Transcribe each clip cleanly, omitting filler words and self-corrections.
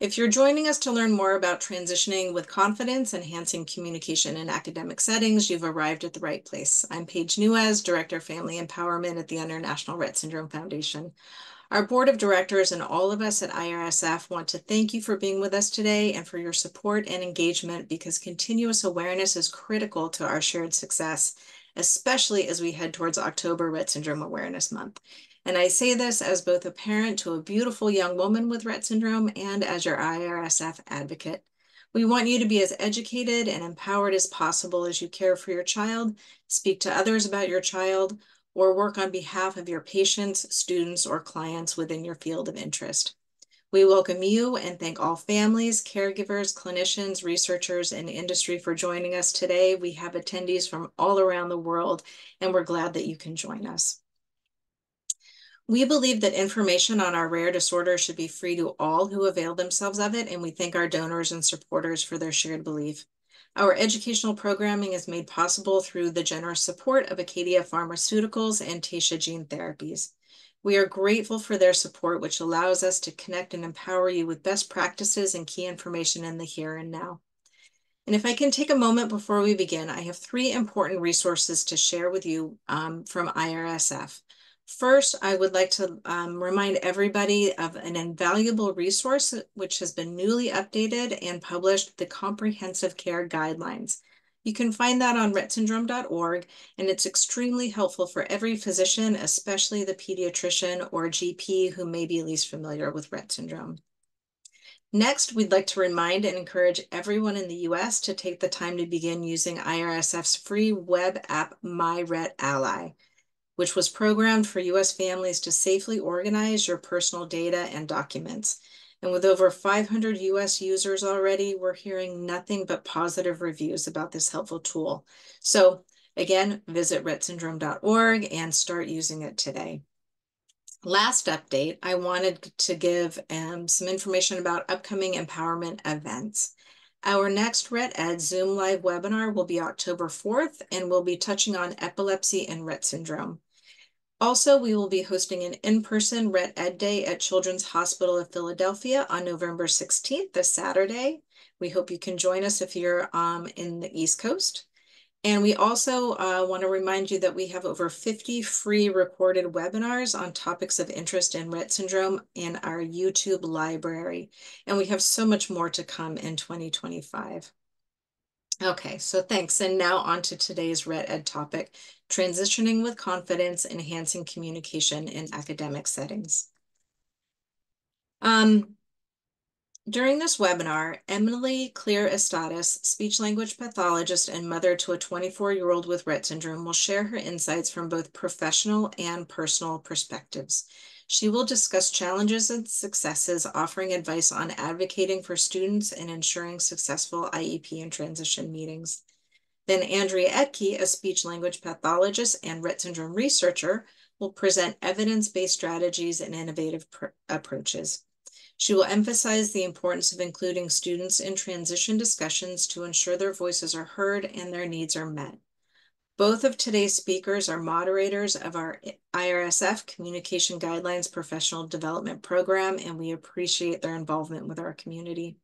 If you're joining us to learn more about transitioning with confidence, enhancing communication in academic settings, you've arrived at the right place. I'm Paige Nuez, Director of Family Empowerment at the International Rett Syndrome Foundation. Our board of directors and all of us at IRSF want to thank you for being with us today and for your support and engagement, because continuous awareness is critical to our shared success, especially as we head towards October Rett Syndrome Awareness Month. And I say this as both a parent to a beautiful young woman with Rett syndrome and as your IRSF advocate. We want you to be as educated and empowered as possible as you care for your child, speak to others about your child, or work on behalf of your patients, students, or clients within your field of interest. We welcome you and thank all families, caregivers, clinicians, researchers, and industry for joining us today. We have attendees from all around the world, and we're glad that you can join us. We believe that information on our rare disorder should be free to all who avail themselves of it, and we thank our donors and supporters for their shared belief. Our educational programming is made possible through the generous support of Acadia Pharmaceuticals and Taysha Gene Therapies. We are grateful for their support, which allows us to connect and empower you with best practices and key information in the here and now. And if I can take a moment before we begin, I have 3 important resources to share with you from IRSF. First, I would like to remind everybody of an invaluable resource which has been newly updated and published, the Comprehensive Care Guidelines. You can find that on rettsyndrome.org, and it's extremely helpful for every physician, especially the pediatrician or GP who may be least familiar with Rett syndrome. Next, we'd like to remind and encourage everyone in the US to take the time to begin using IRSF's free web app, My Rett Ally, which was programmed for US families to safely organize your personal data and documents. And with over 500 US users already, we're hearing nothing but positive reviews about this helpful tool. So again, visit rettsyndrome.org and start using it today. Last update, I wanted to give some information about upcoming empowerment events. Our next RettEd Zoom Live webinar will be October 4th, and we'll be touching on epilepsy and Rett syndrome. Also, we will be hosting an in-person RettEd Day at Children's Hospital of Philadelphia on November 16th, this Saturday. We hope you can join us if you're in the East Coast. And we also want to remind you that we have over 50 free recorded webinars on topics of interest in Rett syndrome in our YouTube library. And we have so much more to come in 2025. Okay, so thanks. And now on to today's RettEd topic, transitioning with confidence, enhancing communication in academic settings. During this webinar, Emily Clear-Estatis, speech-language pathologist and mother to a 24-year-old with Rett syndrome, will share her insights from both professional and personal perspectives. She will discuss challenges and successes, offering advice on advocating for students and ensuring successful IEP and transition meetings. Then Andrea Etke, a speech-language pathologist and Rett syndrome researcher, will present evidence-based strategies and innovative approaches. She will emphasize the importance of including students in transition discussions to ensure their voices are heard and their needs are met. Both of today's speakers are moderators of our IRSF Communication Guidelines Professional Development Program, and we appreciate their involvement with our community.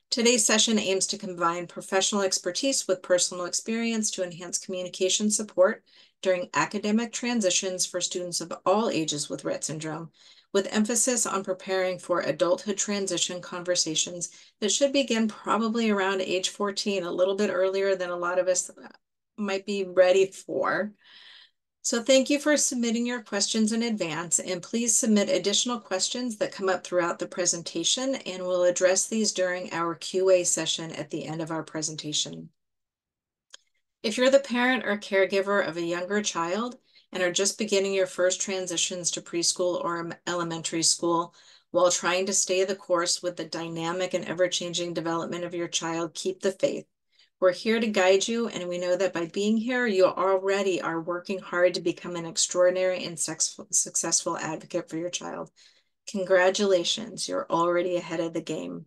Today's session aims to combine professional expertise with personal experience to enhance communication support during academic transitions for students of all ages with Rett syndrome, with emphasis on preparing for adulthood transition conversations that should begin probably around age 14, a little bit earlier than a lot of us might be ready for. So thank you for submitting your questions in advance, and please submit additional questions that come up throughout the presentation, and we'll address these during our QA session at the end of our presentation. If you're the parent or caregiver of a younger child and are just beginning your first transitions to preschool or elementary school while trying to stay the course with the dynamic and ever-changing development of your child, keep the faith. We're here to guide you, and we know that by being here, you already are working hard to become an extraordinary and successful advocate for your child. Congratulations, you're already ahead of the game.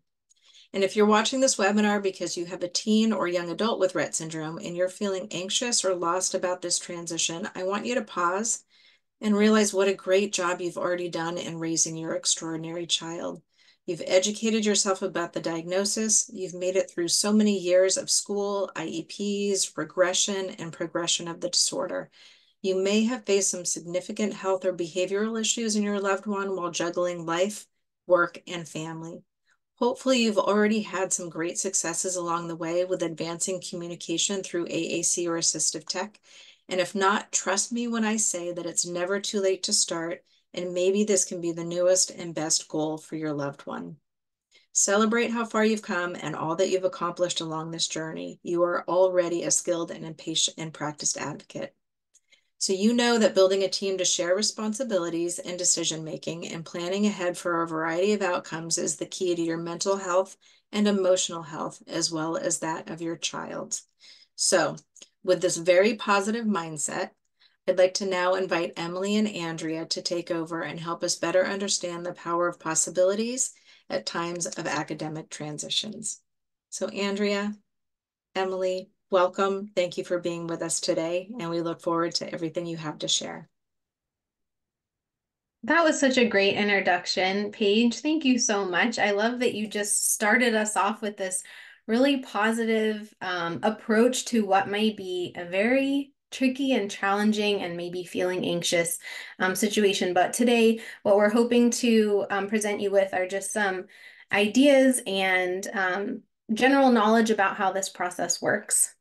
And if you're watching this webinar because you have a teen or young adult with Rett syndrome and you're feeling anxious or lost about this transition, I want you to pause and realize what a great job you've already done in raising your extraordinary child. You've educated yourself about the diagnosis. You've made it through so many years of school, IEPs, regression, and progression of the disorder. You may have faced some significant health or behavioral issues in your loved one while juggling life, work, and family. Hopefully, you've already had some great successes along the way with advancing communication through AAC or assistive tech. And if not, trust me when I say that it's never too late to start, and maybe this can be the newest and best goal for your loved one. Celebrate how far you've come and all that you've accomplished along this journey. You are already a skilled and impatient and practiced advocate. So you know that building a team to share responsibilities and decision-making and planning ahead for a variety of outcomes is the key to your mental health and emotional health, as well as that of your child. So with this very positive mindset, I'd like to now invite Emily and Andrea to take over and help us better understand the power of possibilities at times of academic transitions. So Andrea, Emily, welcome. Thank you for being with us today, and we look forward to everything you have to share. That was such a great introduction, Paige. Thank you so much. I love that you just started us off with this really positive approach to what might be a very tricky and challenging and maybe feeling anxious situation. But today, what we're hoping to present you with are just some ideas and general knowledge about how this process works.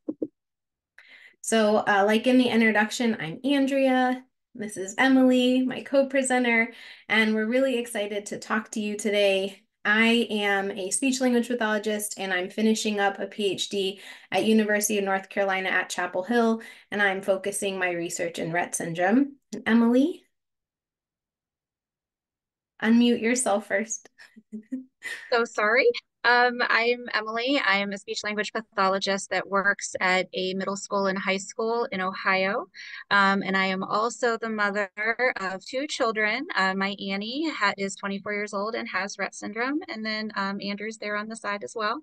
So like in the introduction, I'm Andrea. This is Emily, my co-presenter, and we're really excited to talk to you today. I am a speech language pathologist, and I'm finishing up a PhD at University of North Carolina at Chapel Hill, and I'm focusing my research in Rett syndrome. And Emily, unmute yourself first. So sorry. I'm Emily. I'm a speech language pathologist that works at a middle school and high school in Ohio. And I am also the mother of two children. My Annie is 24 years old and has Rett syndrome. And then Andrew's there on the side as well.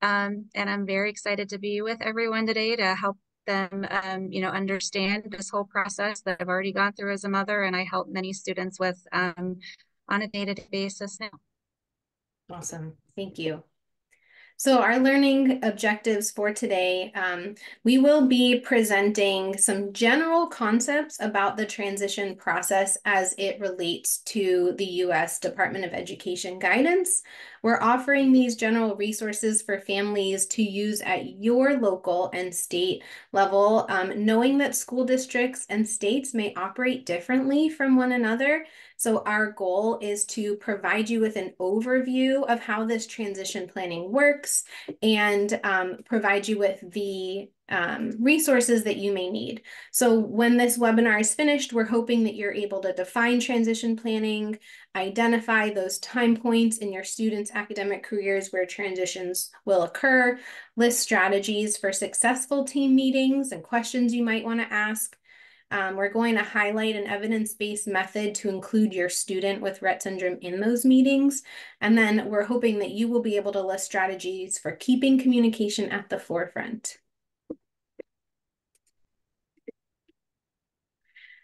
And I'm very excited to be with everyone today to help them, understand this whole process that I've already gone through as a mother, and I help many students with on a day-to-day basis now. Awesome. Thank you. So our learning objectives for today, we will be presenting some general concepts about the transition process as it relates to the U.S. Department of Education guidance. We're offering these general resources for families to use at your local and state level, knowing that school districts and states may operate differently from one another. So our goal is to provide you with an overview of how this transition planning works and provide you with the resources that you may need. So when this webinar is finished, we're hoping that you're able to define transition planning, identify those time points in your students' academic careers where transitions will occur, list strategies for successful team meetings and questions you might want to ask. We're going to highlight an evidence-based method to include your student with Rett syndrome in those meetings. And then we're hoping that you will be able to list strategies for keeping communication at the forefront.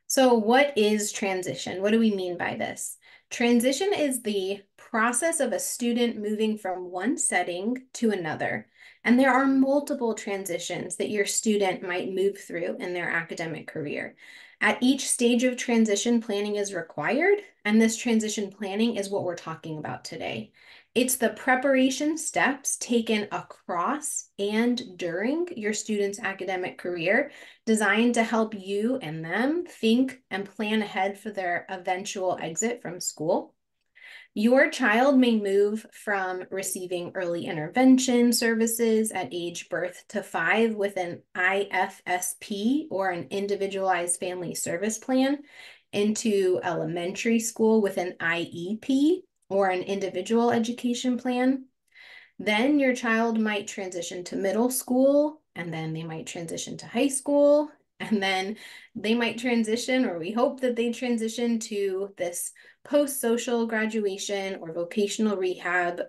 So what is transition? What do we mean by this? Transition is the process of a student moving from one setting to another. And there are multiple transitions that your student might move through in their academic career. At each stage of transition, planning is required, and this transition planning is what we're talking about today. It's the preparation steps taken across and during your student's academic career, designed to help you and them think and plan ahead for their eventual exit from school. Your child may move from receiving early intervention services at age birth to 5 with an IFSP or an individualized family service plan into elementary school with an IEP or an individual education plan. Then your child might transition to middle school, and then they might transition to high school, and then they might transition, or we hope that they transition to this post-social graduation or vocational rehab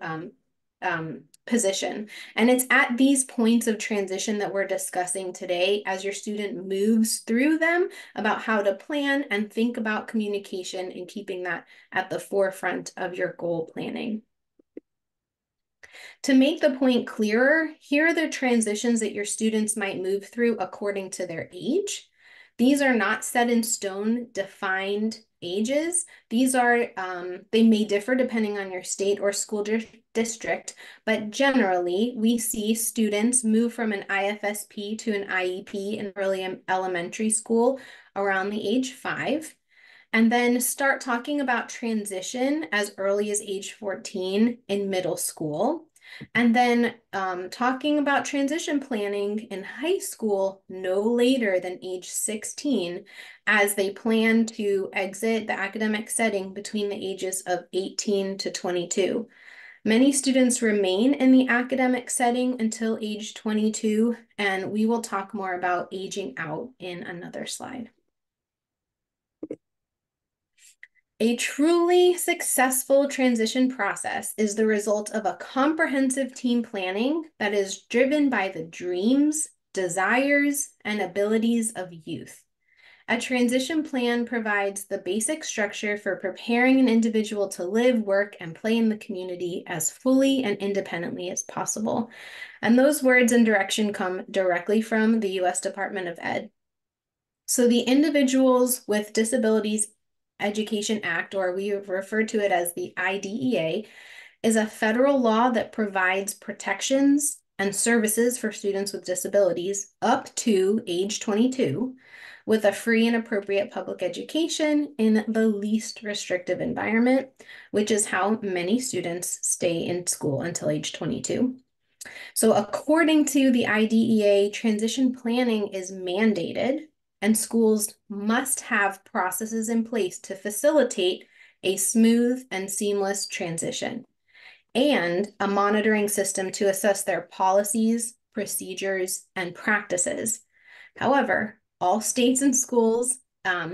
position. And it's at these points of transition that we're discussing today as your student moves through them about how to plan and think about communication and keeping that at the forefront of your goal planning. To make the point clearer, here are the transitions that your students might move through according to their age. These are not set in stone, defined ages. These are, they may differ depending on your state or school district, but generally we see students move from an IFSP to an IEP in early elementary school around the age 5. And then start talking about transition as early as age 14 in middle school. And then talking about transition planning in high school no later than age 16 as they plan to exit the academic setting between the ages of 18 to 22. Many students remain in the academic setting until age 22, and we will talk more about aging out in another slide. A truly successful transition process is the result of a comprehensive team planning that is driven by the dreams, desires, and abilities of youth. A transition plan provides the basic structure for preparing an individual to live, work, and play in the community as fully and independently as possible. And those words and direction come directly from the U.S. Department of Ed. So the Individuals with Disabilities Education Act, or we refer to it as the IDEA, is a federal law that provides protections and services for students with disabilities up to age 22 with a free and appropriate public education in the least restrictive environment, which is how many students stay in school until age 22. So according to the IDEA, transition planning is mandated, and schools must have processes in place to facilitate a smooth and seamless transition, and a monitoring system to assess their policies, procedures, and practices. However, all states and schools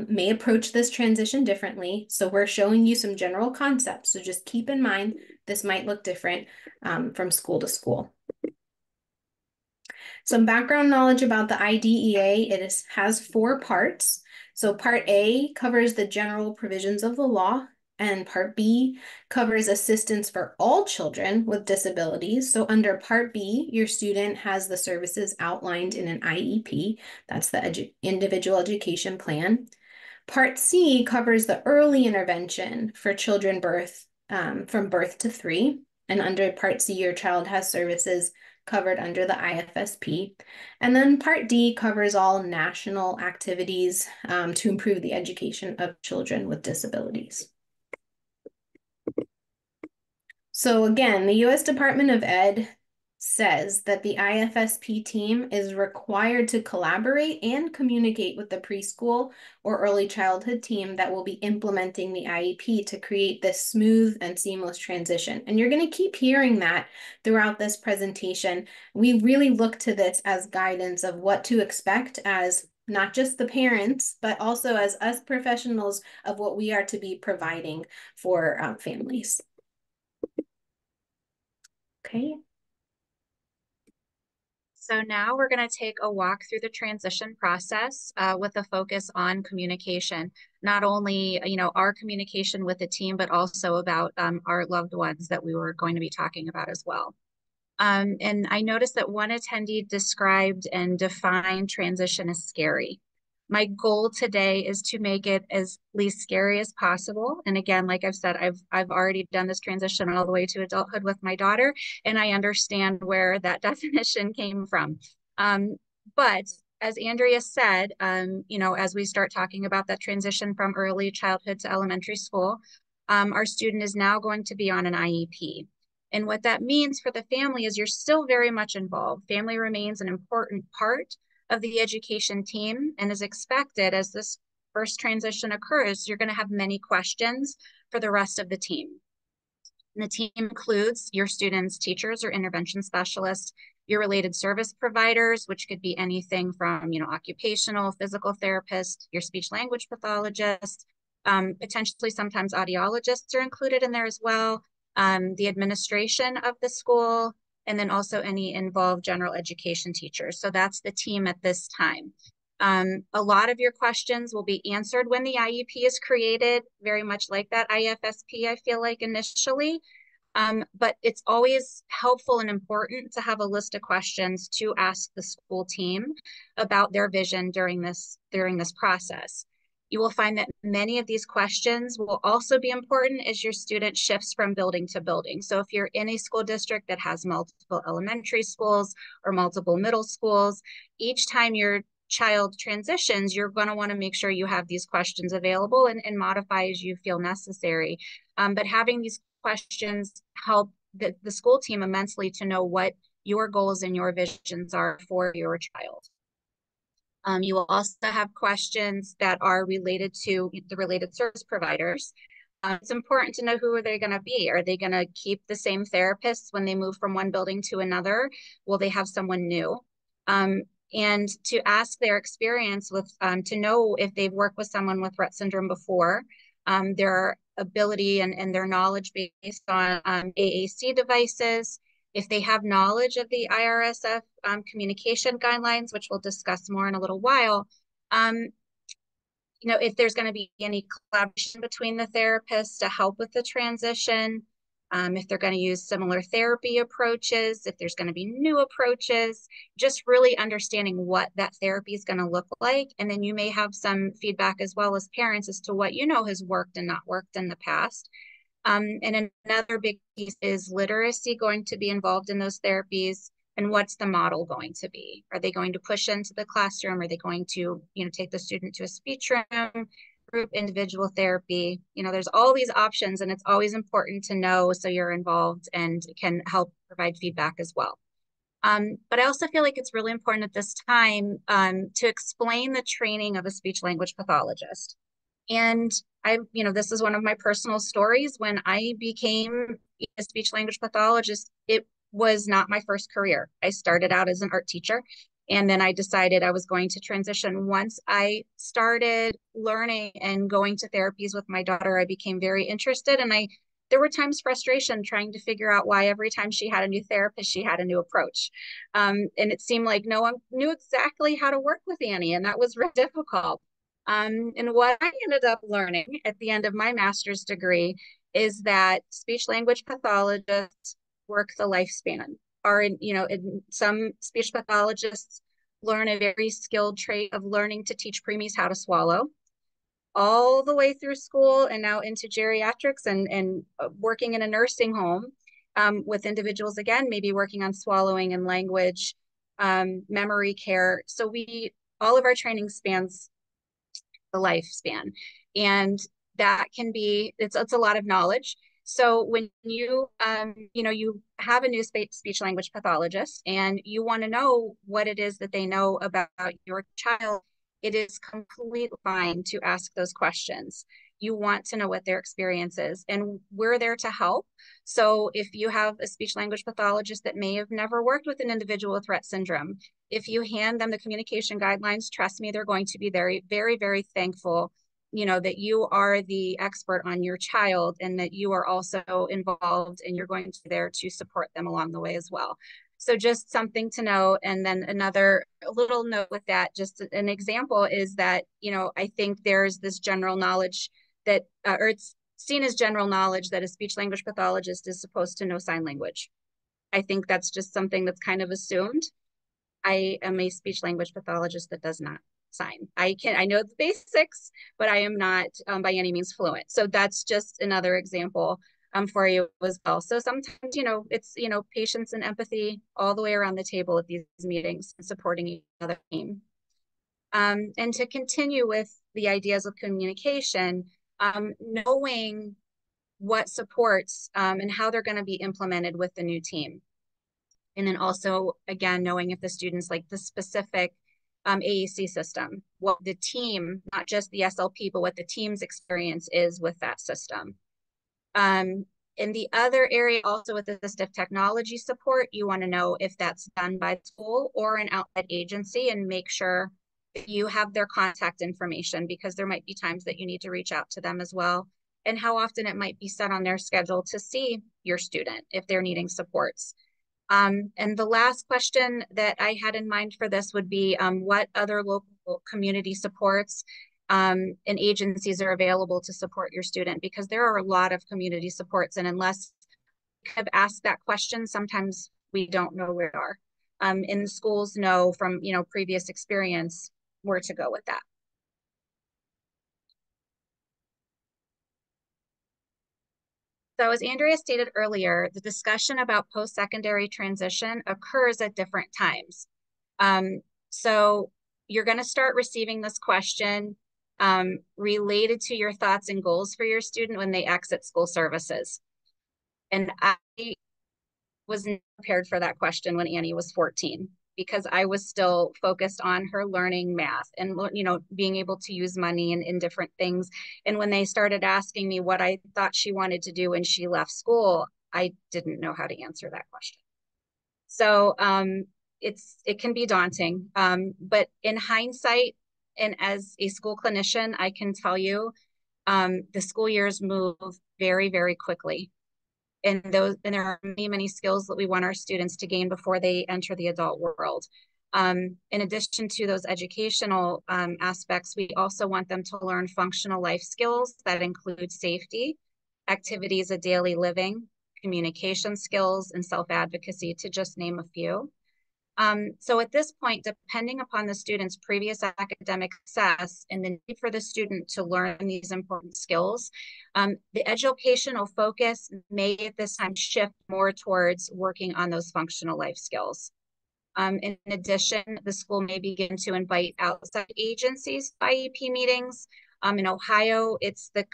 may approach this transition differently, so we're showing you some general concepts. So just keep in mind, this might look different from school to school. Some background knowledge about the IDEA, has 4 parts. So Part A covers the general provisions of the law, and Part B covers assistance for all children with disabilities. So under Part B, your student has the services outlined in an IEP. That's the individual education plan. Part C covers the early intervention for children from birth to 3. And under Part C, your child has services covered under the IFSP. And then Part D covers all national activities to improve the education of children with disabilities. So again, the U.S. Department of Ed says that the IFSP team is required to collaborate and communicate with the preschool or early childhood team that will be implementing the IEP to create this smooth and seamless transition. And you're going to keep hearing that throughout this presentation. We really look to this as guidance of what to expect as not just the parents, but also as us professionals of what we are to be providing for families. Okay. So now we're going to take a walk through the transition process with a focus on communication, not only, our communication with the team, but also about our loved ones that we were going to be talking about as well. And I noticed that one attendee described and defined transition as scary. My goal today is to make it as least scary as possible. And again, like I've said, I've already done this transition all the way to adulthood with my daughter, and I understand where that definition came from. But as Andrea said, as we start talking about that transition from early childhood to elementary school, our student is now going to be on an IEP. And what that means for the family is you're still very much involved. Family remains an important part of the education team, and is expected as this first transition occurs, you're going to have many questions for the rest of the team. And the team includes your students' teachers or intervention specialists, your related service providers, which could be anything from, occupational, physical therapist, your speech language pathologist, potentially sometimes audiologists are included in there as well, the administration of the school, and then also any involved general education teachers. So that's the team at this time. A lot of your questions will be answered when the IEP is created, very much like that IFSP, I feel like initially. But it's always helpful and important to have a list of questions to ask the school team about their vision during this process. You will find that many of these questions will also be important as your student shifts from building to building. So if you're in a school district that has multiple elementary schools or multiple middle schools, each time your child transitions, you're going to want to make sure you have these questions available and modify as you feel necessary. But having these questions help the school team immensely to know what your goals and your visions are for your child. You will also have questions that are related to the related service providers. It's important to know who are they going to be. Are they going to keep the same therapists when they move from one building to another? Will they have someone new? And to ask their experience with, to know if they've worked with someone with Rett syndrome before, their ability and their knowledge based on AAC devices, if they have knowledge of the IRSF communication guidelines, which we'll discuss more in a little while, you know, if there's going to be any collaboration between the therapists to help with the transition, if they're going to use similar therapy approaches, if there's going to be new approaches, just really understanding what that therapy is going to look like. And then you may have some feedback as well as parents as to what you know has worked and not worked in the past. And another big piece is literacy going to be involved in those therapies, and what's the model going to be? Are they going to push into the classroom? Are they going to, you know, take the student to a speech room, group, individual therapy? You know, there's all these options, and it's always important to know so you're involved and can help provide feedback as well. But I also feel like it's really important at this time to explain the training of a speech language pathologist. And you know, this is one of my personal stories. When I became a speech language pathologist, it was not my first career. I started out as an art teacher, and then I decided I was going to transition. Once I started learning and going to therapies with my daughter, I became very interested, and there were times frustration trying to figure out why every time she had a new therapist, she had a new approach. And it seemed like no one knew exactly how to work with Annie, and that was really difficult. And what I ended up learning at the end of my master's degree is that speech language pathologists work the lifespan. Or, you know, some speech pathologists learn a very skilled trait of learning to teach preemies how to swallow, all the way through school and now into geriatrics and working in a nursing home with individuals, again, maybe working on swallowing and language, memory care. So all of our training spans the lifespan. And that can be, it's a lot of knowledge. So when you, you know, you have a new speech language pathologist and you want to know what it is that they know about your child, it is completely fine to ask those questions. You want to know what their experience is, and we're there to help. So if you have a speech language pathologist that may have never worked with an individual with Rett syndrome, if you hand them the communication guidelines, trust me, they're going to be very, very, very thankful, you know, that you are the expert on your child and that you are also involved and you're going to be there to support them along the way as well. So just something to know. And then another little note with that, just an example is that, you know, I think there's this general knowledge that, or it's seen as general knowledge that a speech language pathologist is supposed to know sign language. I think that's just something that's kind of assumed. I am a speech language pathologist that does not sign. I know the basics, but I am not by any means fluent. So that's just another example for you as well. So sometimes, you know, it's, you know, patience and empathy all the way around the table at these meetings and supporting each other team. And to continue with the ideas of communication, knowing what supports and how they're going to be implemented with the new team. And then also, again, knowing if the students like the specific AAC system, what the team, not just the SLP, but what the team's experience is with that system. In the other area, also with assistive technology support, you want to know if that's done by the school or an outside agency, and make sure that you have their contact information, because there might be times that you need to reach out to them as well, and how often it might be set on their schedule to see your student if they're needing supports. And the last question that I had in mind for this would be what other local community supports and agencies are available to support your student, because there are a lot of community supports, and unless kind of ask that question. Sometimes we don't know where we are. And the schools know from, previous experience where to go with that. So as Andrea stated earlier, the discussion about post-secondary transition occurs at different times. So you're going to start receiving this question related to your thoughts and goals for your student when they exit school services. And I wasn't prepared for that question when Annie was 14, because I was still focused on her learning math and, being able to use money in different things. And when they started asking me what I thought she wanted to do when she left school, I didn't know how to answer that question. So it can be daunting, but in hindsight, and as a school clinician, I can tell you the school years move very, very quickly. And there are many skills that we want our students to gain before they enter the adult world. In addition to those educational aspects, we also want them to learn functional life skills that include safety, activities of daily living, communication skills, and self-advocacy, to just name a few. So at this point, depending upon the student's previous academic success and the need for the student to learn these important skills, the educational focus may at this time shift more towards working on those functional life skills. In addition, the school may begin to invite outside agencies to IEP meetings. In Ohio, it's the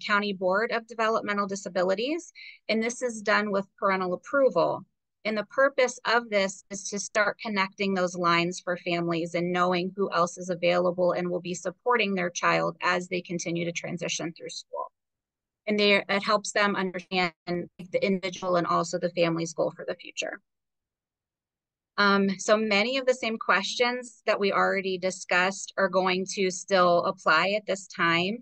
County Board of Developmental Disabilities, and this is done with parental approval. And the purpose of this is to start connecting those lines for families and knowing who else is available and will be supporting their child as they continue to transition through school. And it helps them understand the individual and also the family's goal for the future. So many of the same questions that we already discussed are going to still apply at this time.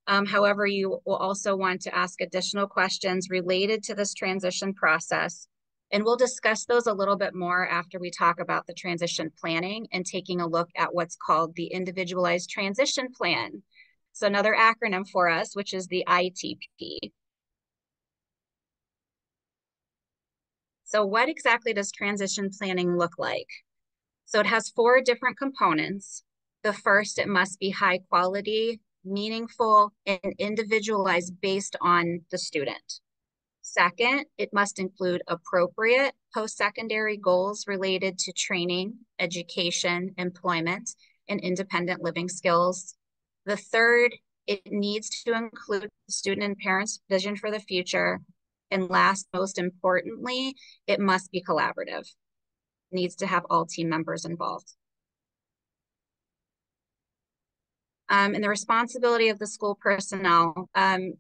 However, you will also want to ask additional questions related to this transition process. And we'll discuss those a little bit more after we talk about the transition planning and taking a look at what's called the Individualized Transition Plan. So another acronym for us, which is the ITP. So what exactly does transition planning look like? So it has 4 different components. The first, it must be high quality, meaningful, and individualized based on the student. Second, it must include appropriate post-secondary goals related to training, education, employment, and independent living skills. The third, it needs to include the student and parents' vision for the future. And last, most importantly, it must be collaborative. It needs to have all team members involved. And the responsibility of the school personnel,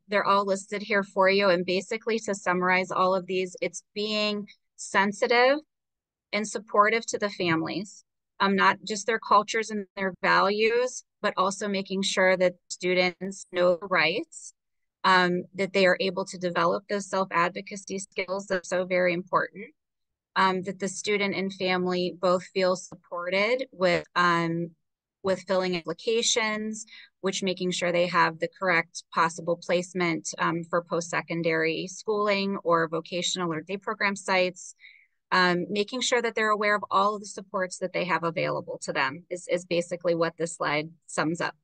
they're all listed here for you. And basically, to summarize all of these, it's being sensitive and supportive to the families, not just their cultures and their values, but also making sure that students know the rights, that they are able to develop those self-advocacy skills that are so very important, that the student and family both feel supported with filling applications, which making sure they have the correct possible placement for post-secondary schooling or vocational or day program sites, making sure that they're aware of all of the supports that they have available to them is basically what this slide sums up.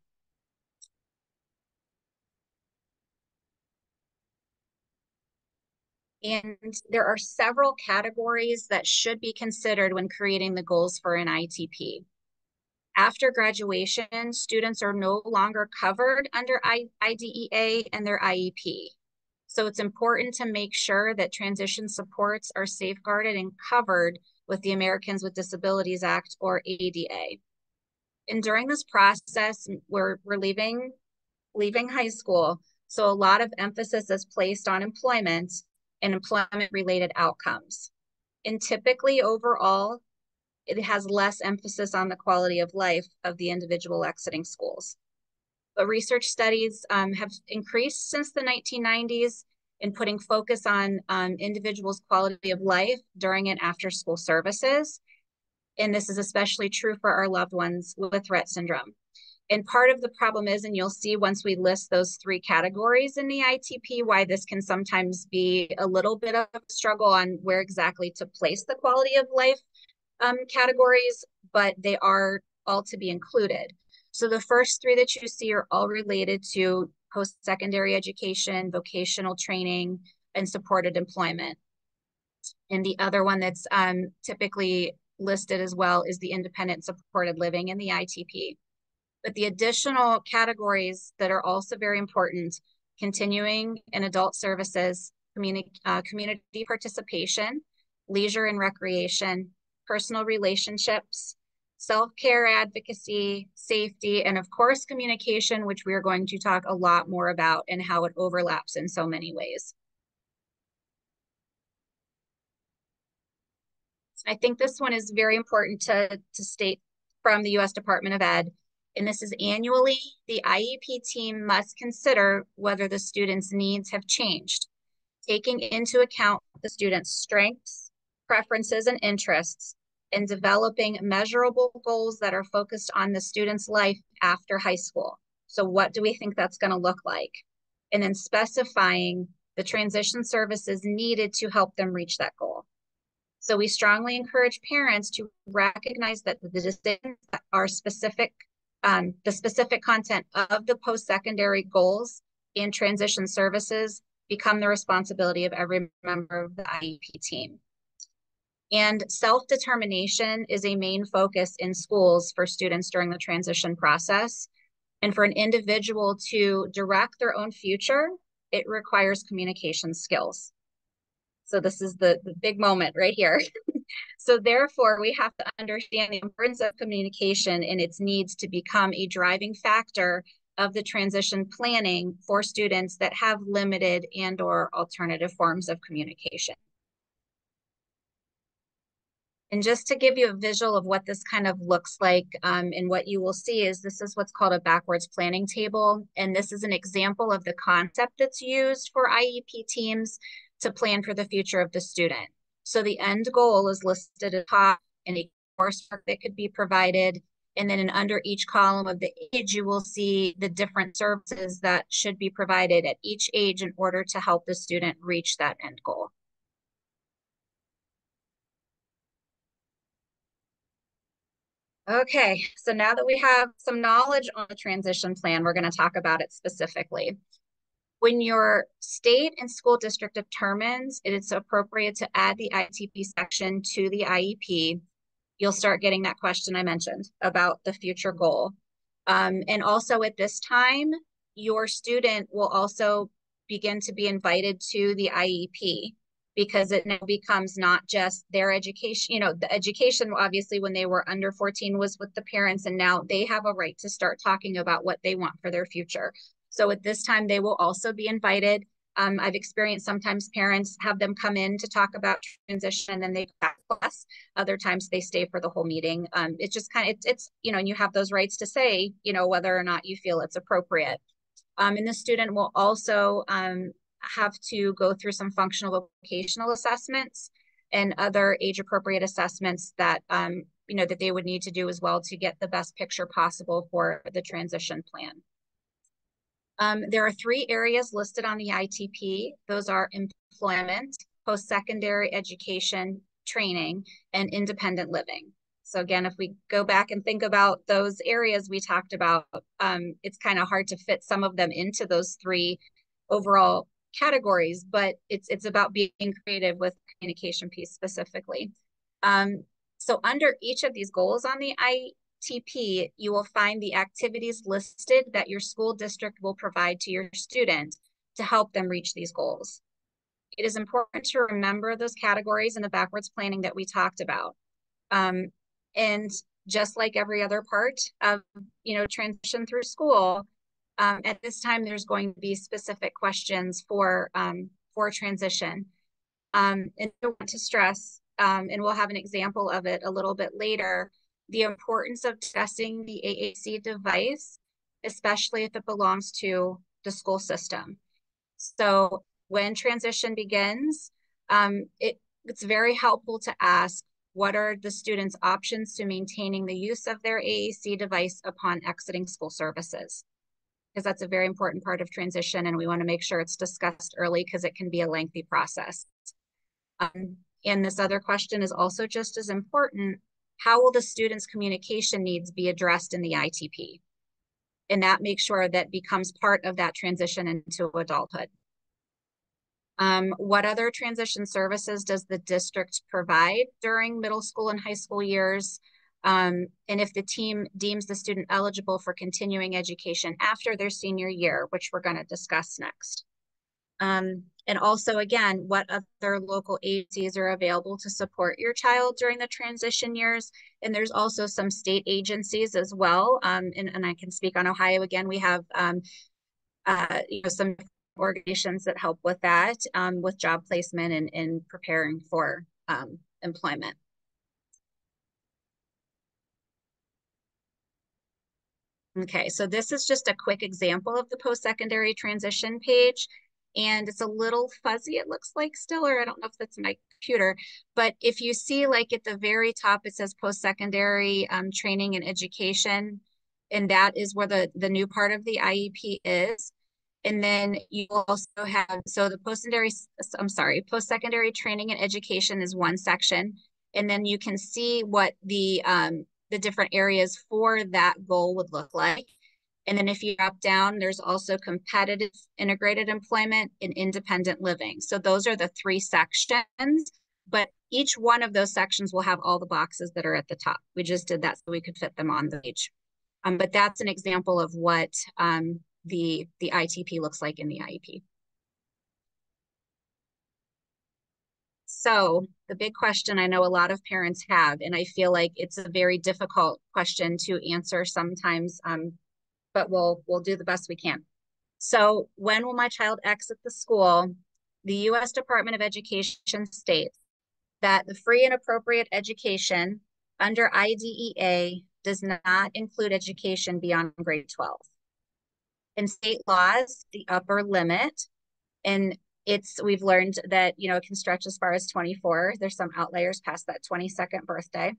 And there are several categories that should be considered when creating the goals for an ITP. After graduation, students are no longer covered under IDEA and their IEP. So it's important to make sure that transition supports are safeguarded and covered with the Americans with Disabilities Act, or ADA. And during this process, we're leaving high school. So a lot of emphasis is placed on employment and employment-related outcomes. And typically, overall, it has less emphasis on the quality of life of the individual exiting schools. But research studies have increased since the 1990s in putting focus on individuals' quality of life during and after school services. And this is especially true for our loved ones with Rett syndrome. And part of the problem is, and you'll see once we list those 3 categories in the ITP, why this can sometimes be a little bit of a struggle on where exactly to place the quality of life categories, but they are all to be included. So the first 3 that you see are all related to post-secondary education, vocational training, and supported employment. And the other one that's typically listed as well is the independent supported living in the ITP. But the additional categories that are also very important: continuing and adult services, community participation, leisure and recreation, personal relationships, self-care, advocacy, safety, and of course, communication, which we are going to talk a lot more about and how it overlaps in so many ways. I think this one is very important to state from the U.S. Department of Ed. And this is annually, the IEP team must consider whether the student's needs have changed, taking into account the student's strengths, preferences, and interests, and developing measurable goals that are focused on the student's life after high school. So what do we think that's going to look like? And then specifying the transition services needed to help them reach that goal. So we strongly encourage parents to recognize that the decisions that are specific, the specific content of the post-secondary goals in transition services become the responsibility of every member of the IEP team. And self-determination is a main focus in schools for students during the transition process. And for an individual to direct their own future, it requires communication skills. So this is the big moment right here. So therefore, we have to understand the importance of communication and its needs to become a driving factor of the transition planning for students that have limited and/or alternative forms of communication. And just to give you a visual of what this kind of looks like, and what you will see is this is what's called a backwards planning table. And this is an example of the concept that's used for IEP teams to plan for the future of the student. So the end goal is listed at the top, and a coursework that could be provided. And then under each column of the age, you will see the different services that should be provided at each age in order to help the student reach that end goal. Okay, so now that we have some knowledge on the transition plan, we're going to talk about it specifically. When your state and school district determines it's appropriate to add the ITP section to the IEP, you'll start getting that question I mentioned about the future goal. And also at this time, your student will also begin to be invited to the IEP, because it now becomes not just their education. You know, the education, obviously, when they were under 14 was with the parents, and now they have a right to start talking about what they want for their future. So at this time, they will also be invited. I've experienced sometimes parents have them come in to talk about transition and then they go back to class. Other times they stay for the whole meeting. It's just kind of, it's, you know, and you have those rights to say, you know, whether or not you feel it's appropriate. And the student will also have to go through some functional vocational assessments and other age appropriate assessments that, you know, that they would need to do as well to get the best picture possible for the transition plan. There are 3 areas listed on the ITP. Those are employment, post-secondary education, training, and independent living. So again, if we go back and think about those areas we talked about, it's kind of hard to fit some of them into those 3 overall categories, but it's about being creative with communication piece specifically. So under each of these goals on the ITP, you will find the activities listed that your school district will provide to your student to help them reach these goals. It is important to remember those categories in the backwards planning that we talked about. And just like every other part of, you know, transition through school, at this time, there's going to be specific questions for transition. And I want to stress, and we'll have an example of it a little bit later, the importance of testing the AAC device, especially if it belongs to the school system. So when transition begins, it's very helpful to ask, what are the students' options to maintaining the use of their AAC device upon exiting school services? Because that's a very important part of transition, and we want to make sure it's discussed early because it can be a lengthy process. And this other question is also just as important. How will the students' communication needs be addressed in the ITP? And that makes sure that becomes part of that transition into adulthood. What other transition services does the district provide during middle school and high school years? And if the team deems the student eligible for continuing education after their senior year, which we're going to discuss next. And also, again, what other local agencies are available to support your child during the transition years. And there's also some state agencies as well. And I can speak on Ohio again. We have some organizations that help with that, with job placement and preparing for employment. Okay, so this is just a quick example of the post-secondary transition page. And it's a little fuzzy, it looks like still, or I don't know if that's my computer, but if you see like at the very top, it says post-secondary training and education, and that is where the new part of the IEP is. And then you also have, so the post-secondary training and education is one section. And then you can see what the different areas for that goal would look like. And then if you drop down, there's also competitive integrated employment and independent living. So those are the three sections, but each one of those sections will have all the boxes that are at the top. We just did that so we could fit them on the page. But that's an example of what the ITP looks like in the IEP. So the big question I know a lot of parents have, and I feel like it's a very difficult question to answer sometimes, but we'll do the best we can. So when will my child exit the school? The U.S. Department of Education states that the free and appropriate education under IDEA does not include education beyond grade 12. In state laws, the upper limit, and we've learned that, it can stretch as far as 24. There's some outliers past that 22nd birthday.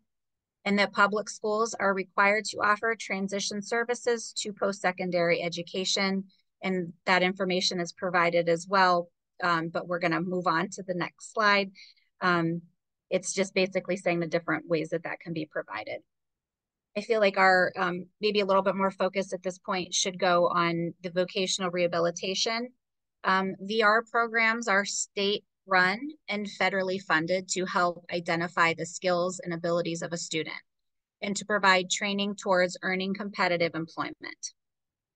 And that public schools are required to offer transition services to post-secondary education. And that information is provided as well, but we're going to move on to the next slide. It's just basically saying the different ways that can be provided. I feel like our maybe a little bit more focus at this point should go on the vocational rehabilitation. VR programs are state run and federally funded to help identify the skills and abilities of a student and to provide training towards earning competitive employment.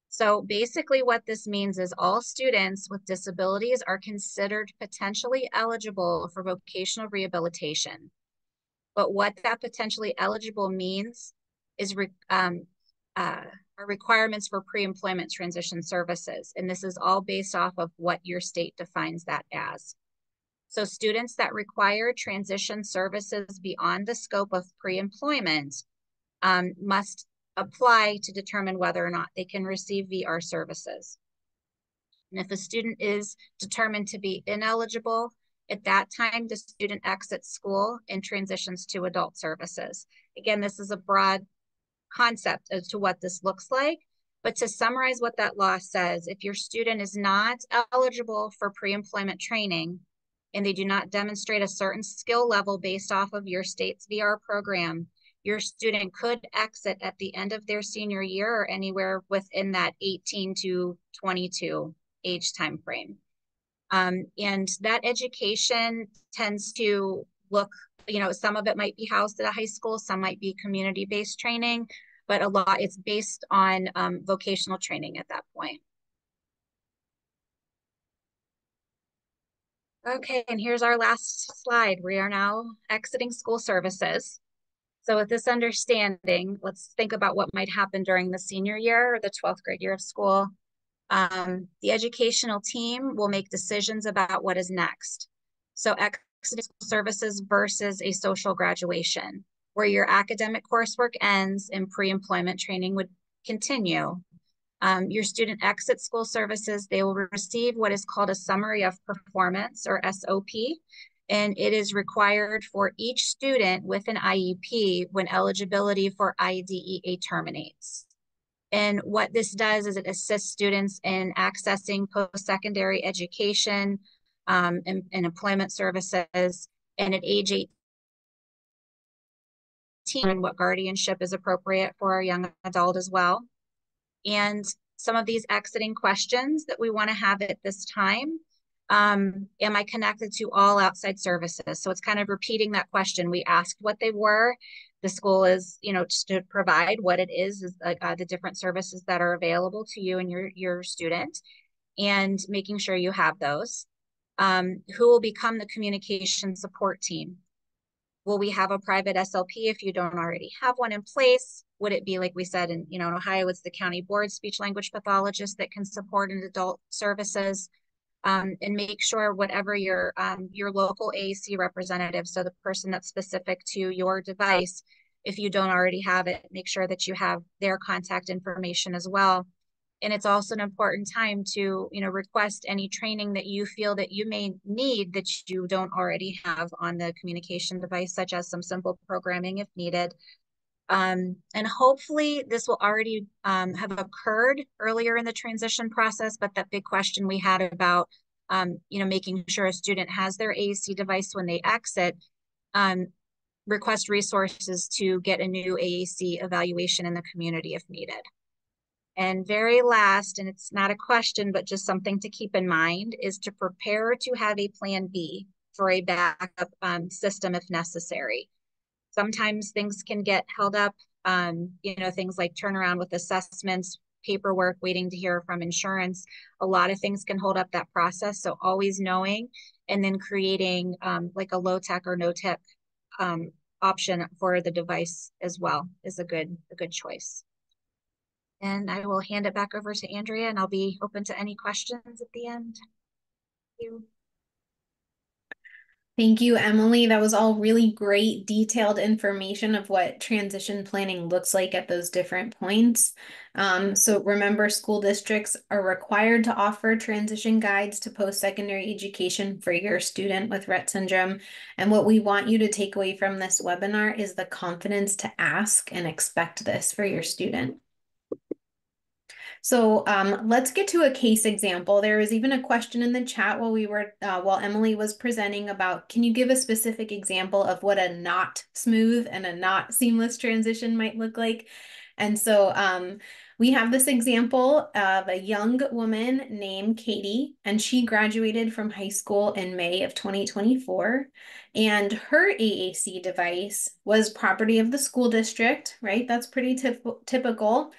So basically what this means is all students with disabilities are considered potentially eligible for vocational rehabilitation. But what that potentially eligible means is requirements for pre-employment transition services. And this is all based off of what your state defines that as. So students that require transition services beyond the scope of pre-employment must apply to determine whether or not they can receive VR services. And if a student is determined to be ineligible, at that time, the student exits school and transitions to adult services. Again, this is a broad concept as to what this looks like. But to summarize what that law says, if your student is not eligible for pre-employment training and they do not demonstrate a certain skill level based off of your state's VR program, your student could exit at the end of their senior year or anywhere within that 18 to 22 age time frame. And that education tends to look, some of it might be housed at a high school, some might be community-based training, but a lot, it's based on vocational training at that point. Okay, and here's our last slide. We are now exiting school services. So with this understanding, let's think about what might happen during the senior year or the 12th grade year of school. The educational team will make decisions about what is next. So exiting school services versus a social graduation, where your academic coursework ends and pre-employment training would continue. Your student exits school services, they will receive what is called a summary of performance or SOP. and it is required for each student with an IEP when eligibility for IDEA terminates. And what this does is it assists students in accessing post-secondary education and employment services, and at age 18, and what guardianship is appropriate for a young adult as well. And some of these exiting questions that we want to have at this time. Am I connected to all outside services? So it's kind of repeating that question. We asked what they were. The school is, just to provide what it is the different services that are available to you and your student, and making sure you have those. Who will become the communication support team? Will we have a private SLP if you don't already have one in place? Would it be like we said in Ohio, it's the county board speech language pathologist that can support in adult services, and make sure whatever your local AAC representative, so the person that's specific to your device, if you don't already have it, make sure that you have their contact information as well. And it's also an important time to, request any training that you feel that you may need that you don't already have on the communication device, such as some simple programming if needed. And hopefully this will already have occurred earlier in the transition process, but that big question we had about, making sure a student has their AAC device when they exit, request resources to get a new AAC evaluation in the community if needed. And very last, and it's not a question, but just something to keep in mind, is to prepare to have a plan B for a backup system if necessary. Sometimes things can get held up, things like turnaround with assessments, paperwork, waiting to hear from insurance. A lot of things can hold up that process. So always knowing and then creating like a low tech or no tech option for the device as well is a good choice. And I will hand it back over to Andrea, and I'll be open to any questions at the end. Thank you. Thank you, Emily. That was all really great, detailed information of what transition planning looks like at those different points. So remember, school districts are required to offer transition guides to post-secondary education for your student with Rett syndrome. And what we want you to take away from this webinar is the confidence to ask and expect this for your student. So let's get to a case example. There was even a question in the chat while Emily was presenting about, can you give a specific example of what a not smooth and a not seamless transition might look like? And so we have this example of a young woman named Katie, and she graduated from high school in May of 2024. And her AAC device was property of the school district, right? That's pretty typical.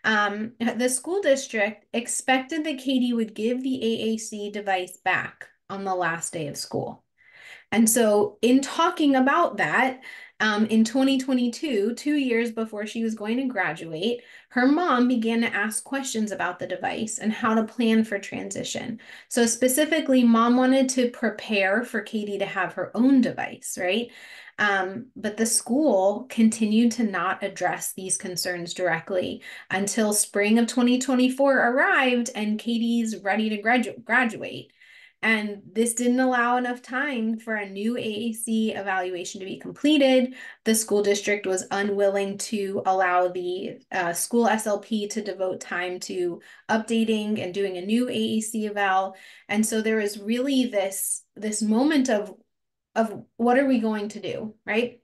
The school district expected that Katie would give the AAC device back on the last day of school. And so in talking about that, in 2022, 2 years before she was going to graduate, her mom began to ask questions about the device and how to plan for transition. So specifically, mom wanted to prepare for Katie to have her own device, right? But the school continued to not address these concerns directly until spring of 2024 arrived and Katie's ready to graduate. And this didn't allow enough time for a new AAC evaluation to be completed. The school district was unwilling to allow the school SLP to devote time to updating and doing a new AAC eval. And so there was really this moment of what are we going to do, right?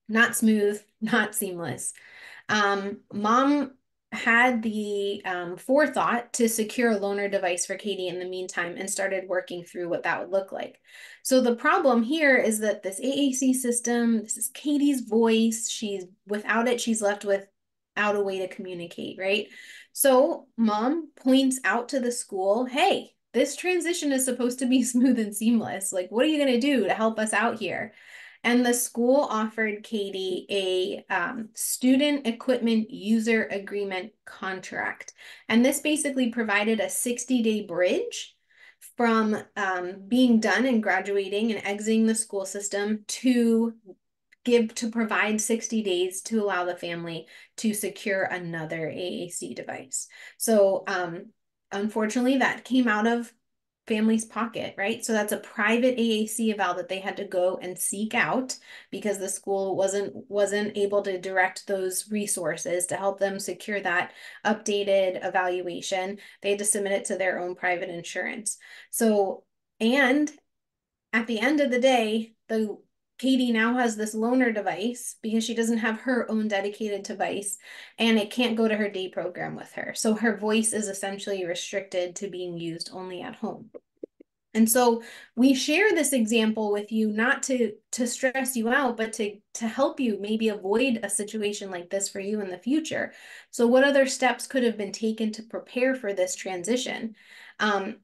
Not smooth, not seamless. Mom had the forethought to secure a loaner device for Katie in the meantime and started working through what that would look like. So the problem here is that this AAC system, this is Katie's voice. Without it, she's left without a way to communicate, right? So mom points out to the school, hey, this transition is supposed to be smooth and seamless. Like, what are you going to do to help us out here? And the school offered Katie a student equipment user agreement contract. And this basically provided a 60-day bridge from being done and graduating and exiting the school system to provide 60 days to allow the family to secure another AAC device. So unfortunately, that came out of family's pocket, right? So that's a private AAC eval that they had to go and seek out because the school wasn't able to direct those resources to help them secure that updated evaluation. They had to submit it to their own private insurance. So, and at the end of the day, Katie now has this loaner device because she doesn't have her own dedicated device and it can't go to her day program with her. So her voice is essentially restricted to being used only at home. And so we share this example with you not to stress you out, but to help you maybe avoid a situation like this for you in the future. So what other steps could have been taken to prepare for this transition?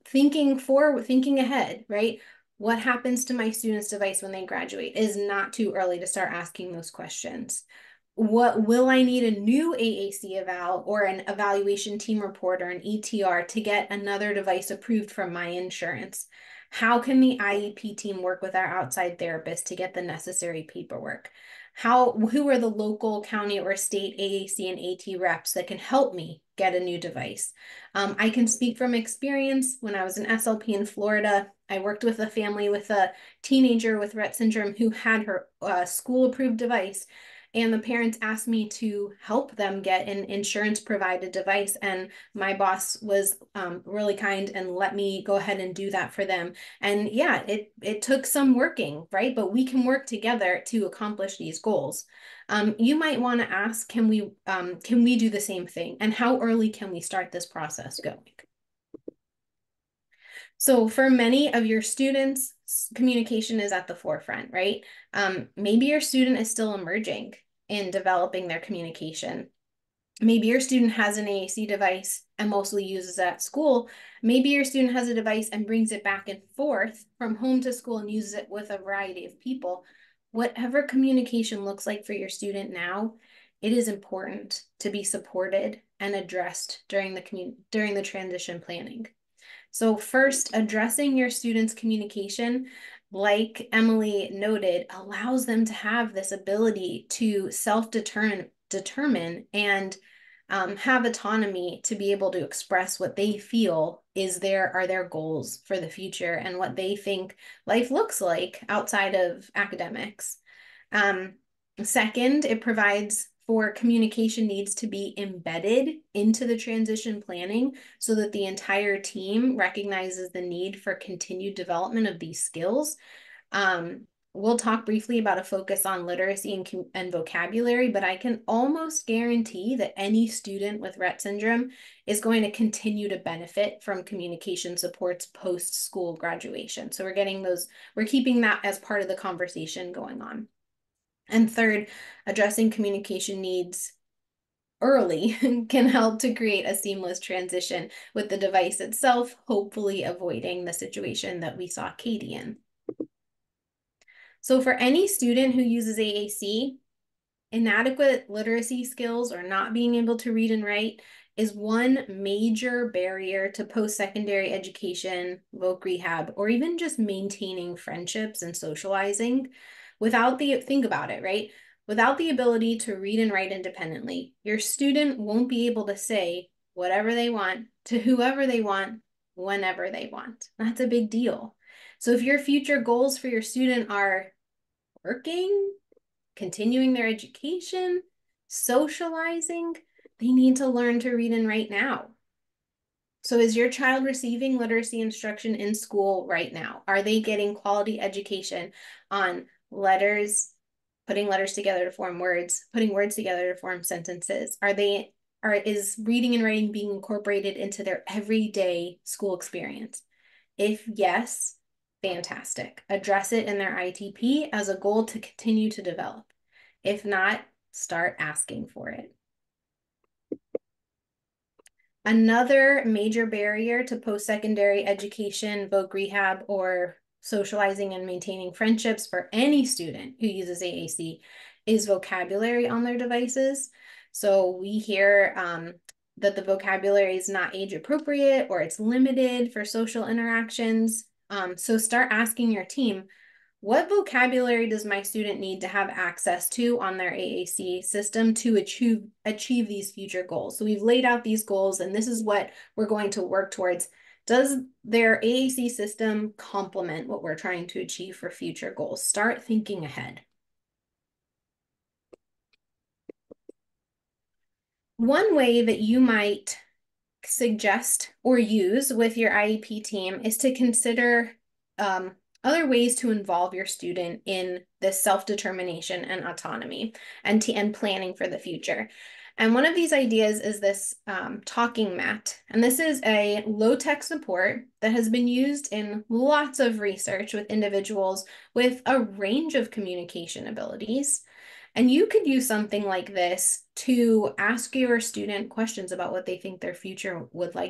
Thinking ahead, right? What happens to my student's device when they graduate? It is not too early to start asking those questions. What will I need a new AAC eval or an evaluation team report or an ETR to get another device approved from my insurance? How can the IEP team work with our outside therapist to get the necessary paperwork? Who are the local, county, or state AAC and AT reps that can help me get a new device? I can speak from experience. When I was an SLP in Florida, I worked with a family with a teenager with Rett syndrome who had her school-approved device. And the parents asked me to help them get an insurance provided device. And my boss was really kind and let me go ahead and do that for them. And yeah, it took some working, right? But we can work together to accomplish these goals. You might want to ask, can we do the same thing? And how early can we start this process going? So for many of your students, communication is at the forefront, right? Maybe your student is still emerging in developing their communication. Maybe your student has an AAC device and mostly uses it at school. Maybe your student has a device and brings it back and forth from home to school and uses it with a variety of people. Whatever communication looks like for your student now, it is important to be supported and addressed during the transition planning. So first, addressing your students' communication, like Emily noted, allows them to have this ability to determine and have autonomy to be able to express what they feel are their goals for the future and what they think life looks like outside of academics. Second, it provides for communication needs to be embedded into the transition planning so that the entire team recognizes the need for continued development of these skills. We'll talk briefly about a focus on literacy and vocabulary, but I can almost guarantee that any student with Rett syndrome is going to continue to benefit from communication supports post-school graduation. So we're keeping that as part of the conversation going on. And third, addressing communication needs early can help to create a seamless transition with the device itself, hopefully avoiding the situation that we saw Katie in. So for any student who uses AAC, inadequate literacy skills or not being able to read and write is one major barrier to post-secondary education, voc rehab, or even just maintaining friendships and socializing. Think about it, right? Without the ability to read and write independently, your student won't be able to say whatever they want to whoever they want, whenever they want. That's a big deal. So if your future goals for your student are working, continuing their education, socializing, they need to learn to read and write now. So is your child receiving literacy instruction in school right now? Are they getting quality education on letters, putting letters together to form words, putting words together to form sentences? Is reading and writing being incorporated into their everyday school experience? If yes, fantastic. Address it in their ITP as a goal to continue to develop. If not, start asking for it. Another major barrier to post-secondary education, voc rehab, or socializing and maintaining friendships for any student who uses AAC is vocabulary on their devices. So we hear that the vocabulary is not age appropriate or it's limited for social interactions. So start asking your team, what vocabulary does my student need to have access to on their AAC system to achieve these future goals? So we've laid out these goals, and this is what we're going to work towards Does their AAC system complement what we're trying to achieve for future goals? Start thinking ahead. One way that you might suggest or use with your IEP team is to consider other ways to involve your student in this self-determination and autonomy and planning for the future. And one of these ideas is this talking mat. And this is a low-tech support that has been used in lots of research with individuals with a range of communication abilities. And you could use something like this to ask your student questions about what they think their future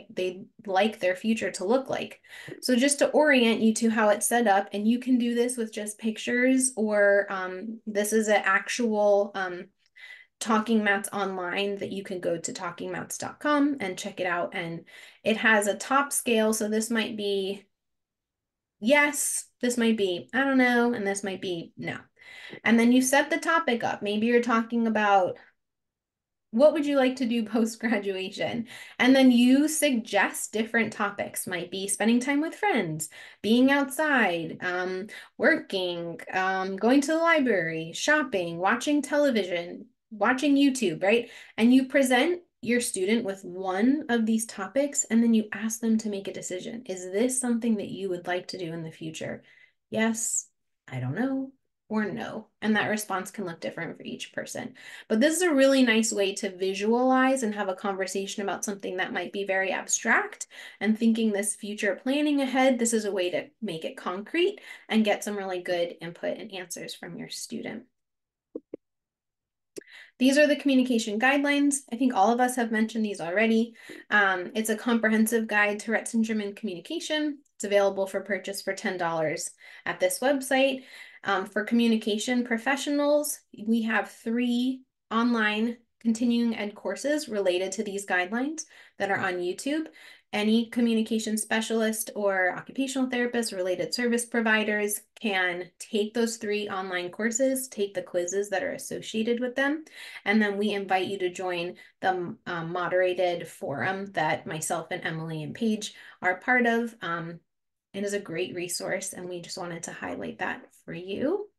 they'd like their future to look like. So just to orient you to how it's set up, and you can do this with just pictures, or this is an actual talking mats online that you can go to talkingmats.com and check it out. And it has a top scale. So this might be yes, this might be I don't know, and this might be no. And then you set the topic up. Maybe you're talking about what would you like to do post-graduation? And then you suggest different topics. Might be spending time with friends, being outside, working, going to the library, shopping, watching television, watching YouTube, right? And you present your student with one of these topics, and then you ask them to make a decision. Is this something that you would like to do in the future? Yes, I don't know, or no. And that response can look different for each person. But this is a really nice way to visualize and have a conversation about something that might be very abstract, and thinking this future planning ahead. This is a way to make it concrete and get some really good input and answers from your student. These are the communication guidelines. I think all of us have mentioned these already. It's a comprehensive guide to Rett syndrome and communication. It's available for purchase for $10 at this website. For communication professionals, we have 3 online continuing ed courses related to these guidelines that are on YouTube. Any communication specialist or occupational therapist, related service providers can take those 3 online courses, take the quizzes that are associated with them, and then we invite you to join the moderated forum that myself and Emily and Paige are part of. It is a great resource, and we just wanted to highlight that for you.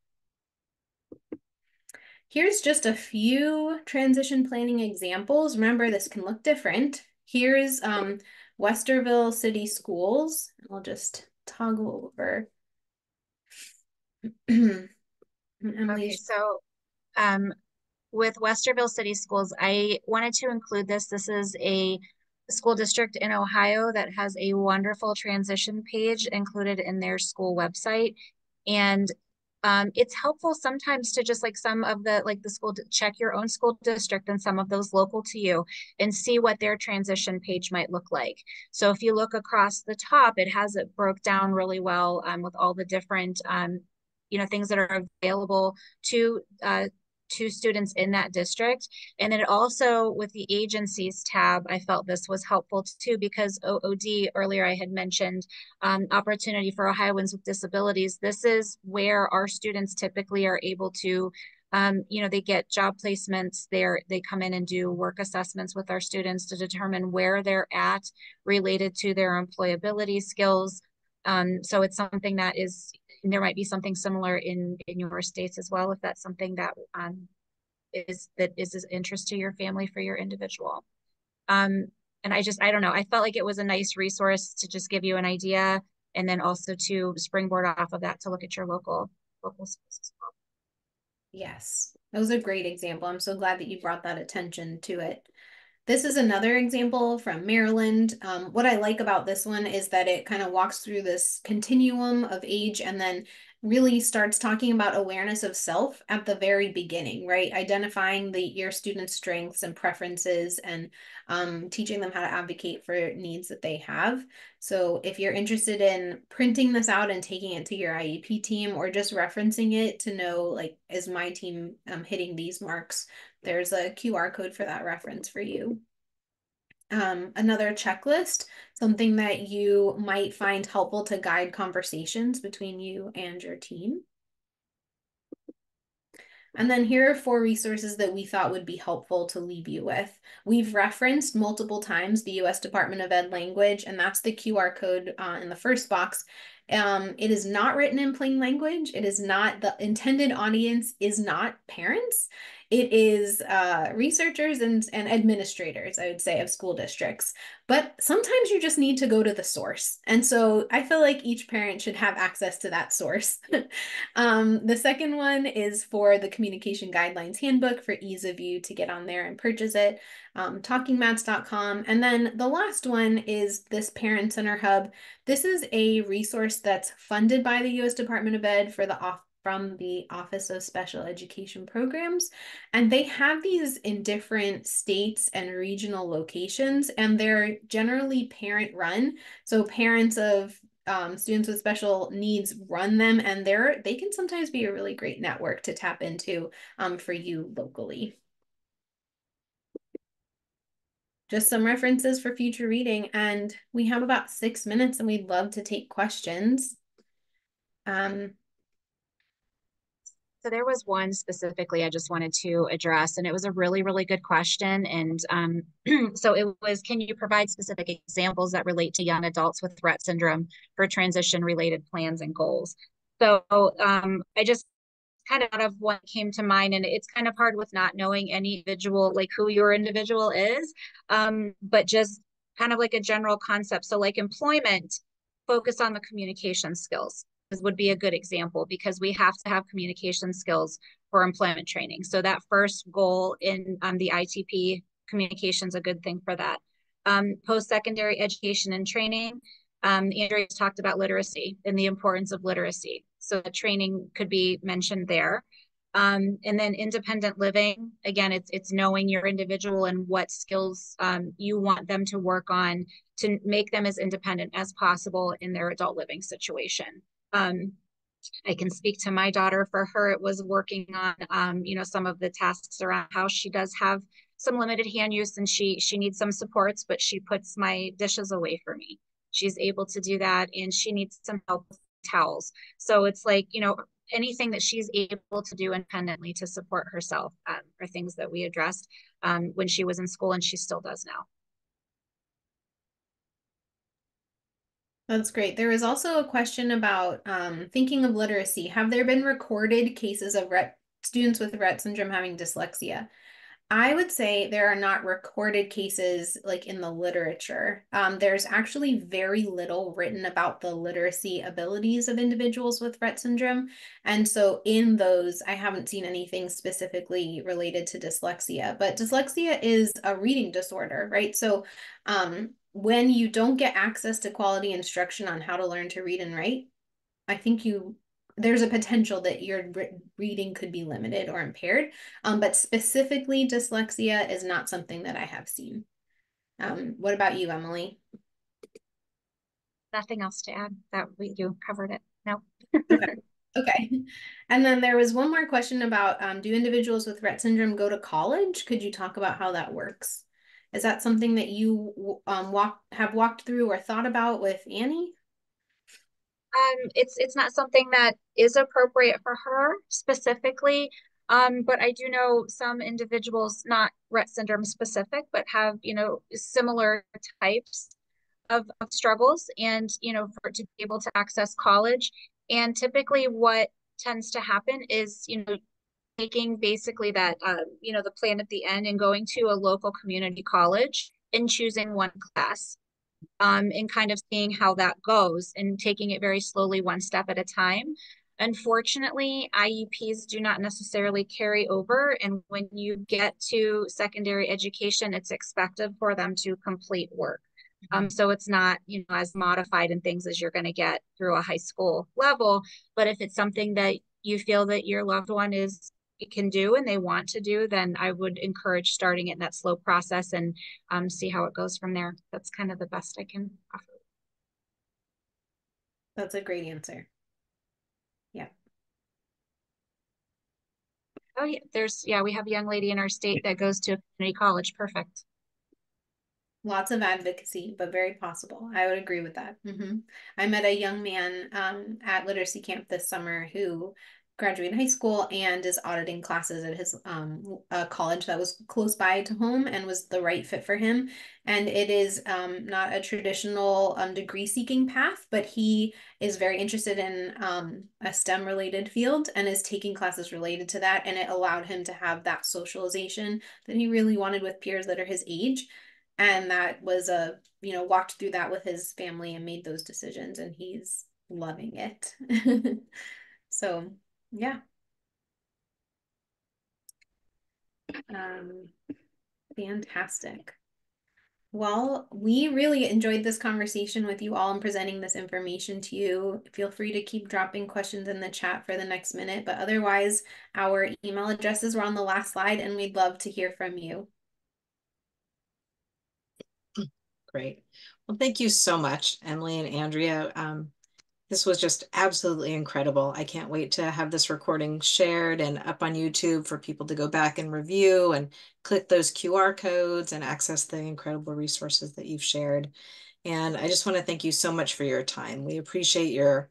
Here's just a few transition planning examples. Remember, this can look different. Here's Westerville City Schools. I'll just toggle over. Okay, so with Westerville City Schools, I wanted to include this. This is a school district in Ohio that has a wonderful transition page included in their school website. And it's helpful sometimes to just like some of the school, check your own school district and some of those local to you and see what their transition page might look like. So if you look across the top, it has it broke down really well with all the different things that are available to students in that district. And then it also, with the agencies tab, I felt this was helpful too, because OOD, earlier I had mentioned opportunity for Ohioans with disabilities. This is where our students typically are able to they get job placements there. They come in and do work assessments with our students to determine where they're at related to their employability skills. So it's something that is, there might be something similar in your states as well, if that's something that is of interest to your family for your individual. And I don't know, I felt like it was a nice resource to just give you an idea, and then also to springboard off of that to look at your local schools as well. Yes, that was a great example. I'm so glad that you brought that attention to it. This is another example from Maryland. What I like about this one is that it kind of walks through this continuum of age and then really starts talking about awareness of self at the very beginning, right? Identifying your students' strengths and preferences, and teaching them how to advocate for needs that they have. So if you're interested in printing this out and taking it to your IEP team, or just referencing it to know, like, is my team hitting these marks, there's a QR code for that reference for you. Another checklist, something that you might find helpful to guide conversations between you and your team. And then here are 4 resources that we thought would be helpful to leave you with. We've referenced multiple times the U.S. Department of Ed language, and that's the QR code in the first box. It is not written in plain language. It is not, the intended audience is not parents. It is researchers and administrators, I would say, of school districts. But sometimes you just need to go to the source. And so I feel like each parent should have access to that source. The second one is for the Communication Guidelines Handbook for ease of you to get on there and purchase it, talkingmads.com. And then the last one is this Parent Center Hub. This is a resource that's funded by the U.S. Department of Ed for from the Office of Special Education Programs. And they have these in different states and regional locations, and they're generally parent run. So parents of students with special needs run them, and they can sometimes be a really great network to tap into for you locally. Just some references for future reading, and we have about 6 minutes and we'd love to take questions. So there was one specifically I just wanted to address, and it was a really, really good question. And so it was, can you provide specific examples that relate to young adults with Rett syndrome for transition-related plans and goals? So I just kind of out of what came to mind, and it's kind of hard with not knowing any individual, like who your individual is, but just kind of like a general concept. So like employment, focus on the communication skills would be a good example, because we have to have communication skills for employment training. So that first goal in the ITP, communication is a good thing for that. Post-secondary education and training, Andrea talked about literacy and the importance of literacy. So the training could be mentioned there. And then independent living, again, it's knowing your individual and what skills you want them to work on to make them as independent as possible in their adult living situation. I can speak to my daughter. For her, it was working on, some of the tasks around how she does have some limited hand use, and she needs some supports, but she puts my dishes away for me. She's able to do that, and she needs some help with towels. So it's like, anything that she's able to do independently to support herself are things that we addressed when she was in school, and she still does now. That's great. There was also a question about thinking of literacy. Have there been recorded cases of students with Rett syndrome having dyslexia? I would say there are not recorded cases like in the literature. There's actually very little written about the literacy abilities of individuals with Rett syndrome. And so in those, I haven't seen anything specifically related to dyslexia, but dyslexia is a reading disorder, right? So when you don't get access to quality instruction on how to learn to read and write, I think there's a potential that your reading could be limited or impaired, but specifically dyslexia is not something that I have seen. What about you, Emily? Nothing else to add. That you covered it. No. Okay. Okay. And then there was one more question about do individuals with Rett syndrome go to college? Could you talk about how that works? Is that something that you have walked through or thought about with Annie? It's not something that is appropriate for her specifically. But I do know some individuals, not Rett syndrome specific, but have, similar types of struggles, and, for to be able to access college. And typically what tends to happen is, taking basically that, the plan at the end and going to a local community college and choosing one class, and kind of seeing how that goes and taking it very slowly, one step at a time. Unfortunately, IEPs do not necessarily carry over. And when you get to secondary education, it's expected for them to complete work. So it's not, as modified in things as you're going to get through a high school level. But if it's something that you feel that your loved one can do and they want to do, then I would encourage starting it in that slow process and see how it goes from there. That's kind of the best I can offer. That's a great answer. Yeah. Oh yeah, we have a young lady in our state that goes to a community college. Perfect. Lots of advocacy, but very possible. I would agree with that. I met a young man at literacy camp this summer who graduated high school and is auditing classes at his college that was close by to home and was the right fit for him. And it is not a traditional degree seeking path, but he is very interested in a STEM related field and is taking classes related to that. And it allowed him to have that socialization that he really wanted with peers that are his age. And that was walked through that with his family and made those decisions, and he's loving it. So, yeah. Fantastic. Well, we really enjoyed this conversation with you all and presenting this information to you. Feel free to keep dropping questions in the chat for the next minute, but otherwise, our email addresses were on the last slide, and we'd love to hear from you. Great. Well, thank you so much, Emily and Andrea. This was just absolutely incredible. I can't wait to have this recording shared and up on YouTube for people to go back and review and click those QR codes and access the incredible resources that you've shared. And I just want to thank you so much for your time. We appreciate your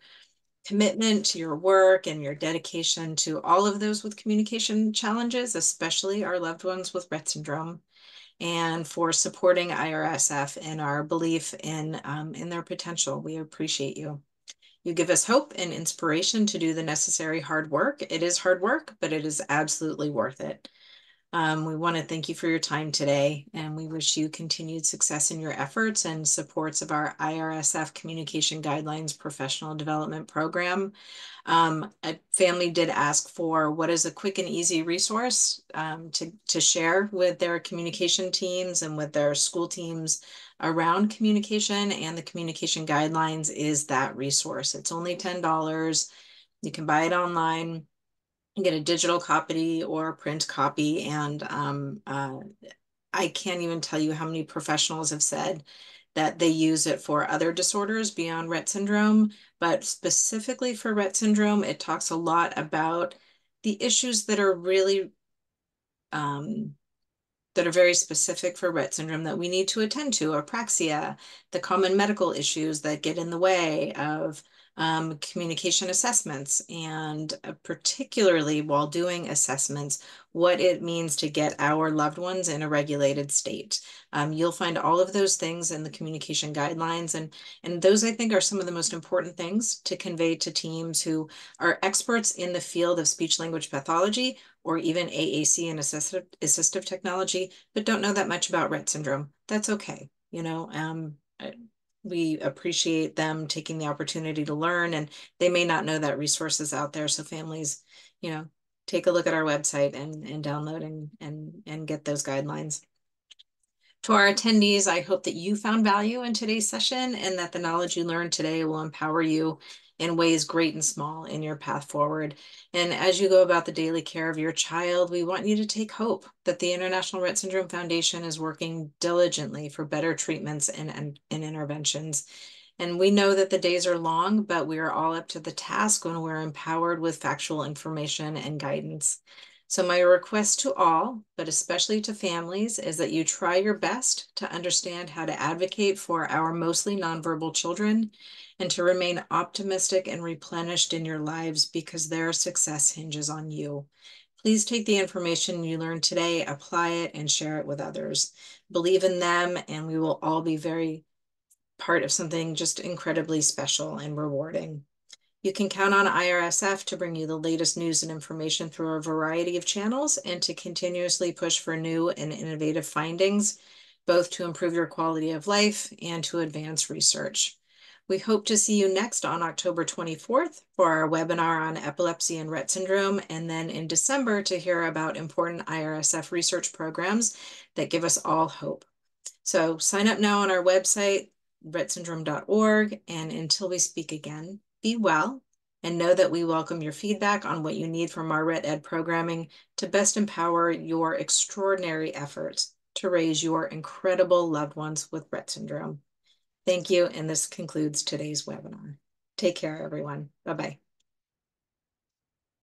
commitment to your work and your dedication to all of those with communication challenges, especially our loved ones with Rett syndrome, and for supporting IRSF and our belief in their potential. We appreciate you. You give us hope and inspiration to do the necessary hard work. It is hard work, but it is absolutely worth it. We want to thank you for your time today, and we wish you continued success in your efforts and supports of our IRSF Communication Guidelines Professional Development Program. A family did ask for what is a quick and easy resource to share with their communication teams and with their school teams around communication, and the communication guidelines is that resource. It's only $10. You can buy it online, get a digital copy or a print copy, and I can't even tell you how many professionals have said that they use it for other disorders beyond Rett syndrome, but specifically for Rett syndrome, it talks a lot about the issues that are really that are very specific for Rett syndrome that we need to attend to: apraxia, the common medical issues that get in the way of communication assessments, and particularly while doing assessments, what it means to get our loved ones in a regulated state. You'll find all of those things in the communication guidelines, and those, I think, are some of the most important things to convey to teams who are experts in the field of speech language pathology or even AAC and assistive technology, but don't know that much about Rett syndrome. That's okay. We appreciate them taking the opportunity to learn, and they may not know that resources out there. So families, take a look at our website and download and get those guidelines. To our attendees, I hope that you found value in today's session and that the knowledge you learned today will empower you in ways great and small in your path forward. And as you go about the daily care of your child, we want you to take hope that the International Rett Syndrome Foundation is working diligently for better treatments and interventions. And we know that the days are long, but we are all up to the task when we're empowered with factual information and guidance. So my request to all, but especially to families, is that you try your best to understand how to advocate for our mostly nonverbal children and to remain optimistic and replenished in your lives, because their success hinges on you. Please take the information you learned today, apply it, and share it with others. Believe in them, and we will all be very part of something just incredibly special and rewarding. You can count on IRSF to bring you the latest news and information through a variety of channels and to continuously push for new and innovative findings, both to improve your quality of life and to advance research. We hope to see you next on October 24th for our webinar on epilepsy and Rett syndrome, and then in December to hear about important IRSF research programs that give us all hope. So sign up now on our website, rettsyndrome.org, and until we speak again, be well, and know that we welcome your feedback on what you need from our RettEd programming to best empower your extraordinary efforts to raise your incredible loved ones with Rett syndrome. Thank you, and this concludes today's webinar. Take care, everyone. Bye-bye.